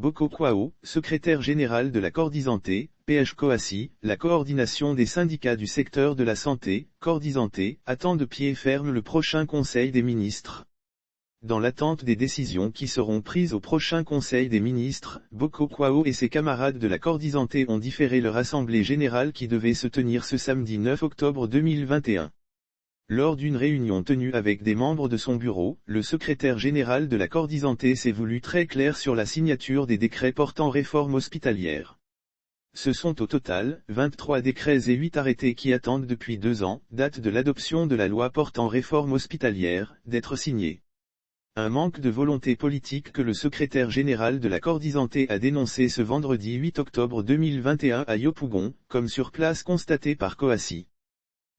Boko Kwao, secrétaire général de la Cordizanté, PH-Coassi, la coordination des syndicats du secteur de la santé, Cordizanté, attend de pied ferme le prochain Conseil des ministres. Dans l'attente des décisions qui seront prises au prochain Conseil des ministres, Boko Kwao et ses camarades de la Cordizanté ont différé leur assemblée générale qui devait se tenir ce samedi 9 octobre 2021. Lors d'une réunion tenue avec des membres de son bureau, le secrétaire général de la Cordizanté s'est voulu très clair sur la signature des décrets portant réforme hospitalière. Ce sont au total 23 décrets et 8 arrêtés qui attendent depuis 2 ans, date de l'adoption de la loi portant réforme hospitalière, d'être signés. Un manque de volonté politique que le secrétaire général de la Cordizanté a dénoncé ce vendredi 8 octobre 2021 à Yopougon, comme sur place constaté par Coassi.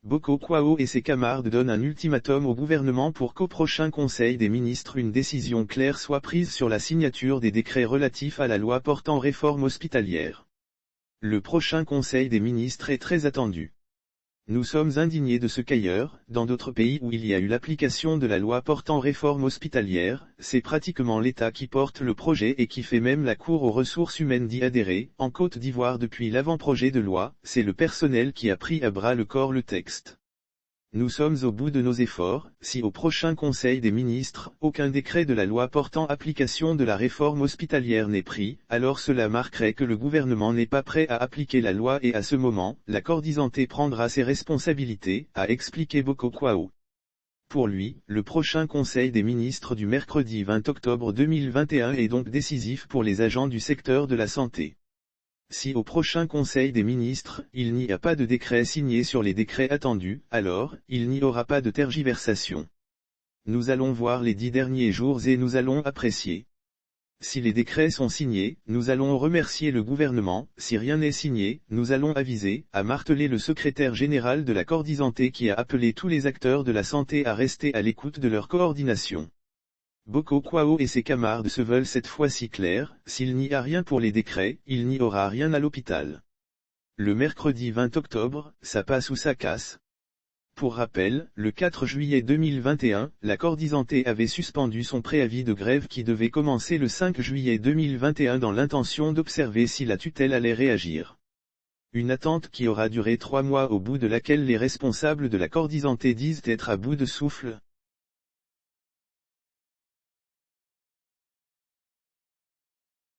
Boko Kwao et ses camarades donnent un ultimatum au gouvernement pour qu'au prochain Conseil des ministres une décision claire soit prise sur la signature des décrets relatifs à la loi portant réforme hospitalière. Le prochain Conseil des ministres est très attendu. Nous sommes indignés de ce qu'ailleurs, dans d'autres pays où il y a eu l'application de la loi portant réforme hospitalière, c'est pratiquement l'État qui porte le projet et qui fait même la cour aux ressources humaines d'y adhérer. En Côte d'Ivoire depuis l'avant-projet de loi, c'est le personnel qui a pris à bras le corps le texte. Nous sommes au bout de nos efforts. Si au prochain Conseil des ministres, aucun décret de la loi portant application de la réforme hospitalière n'est pris, alors cela marquerait que le gouvernement n'est pas prêt à appliquer la loi et à ce moment, la Cordizanté prendra ses responsabilités, a expliqué Boko Kwao. Pour lui, le prochain Conseil des ministres du mercredi 20 octobre 2021 est donc décisif pour les agents du secteur de la santé. Si au prochain Conseil des ministres, il n'y a pas de décret signé sur les décrets attendus, alors, il n'y aura pas de tergiversation. Nous allons voir les 10 derniers jours et nous allons apprécier. Si les décrets sont signés, nous allons remercier le gouvernement. Si rien n'est signé, nous allons aviser, a martelé le secrétaire général de la Cordizanté qui a appelé tous les acteurs de la santé à rester à l'écoute de leur coordination. Boko Kwao et ses camarades se veulent cette fois-ci clairs, s'il n'y a rien pour les décrets, il n'y aura rien à l'hôpital. Le mercredi 20 octobre, ça passe ou ça casse. Pour rappel, le 4 juillet 2021, la Cordizanté avait suspendu son préavis de grève qui devait commencer le 5 juillet 2021 dans l'intention d'observer si la tutelle allait réagir. Une attente qui aura duré 3 mois au bout de laquelle les responsables de la Cordizanté disent être à bout de souffle.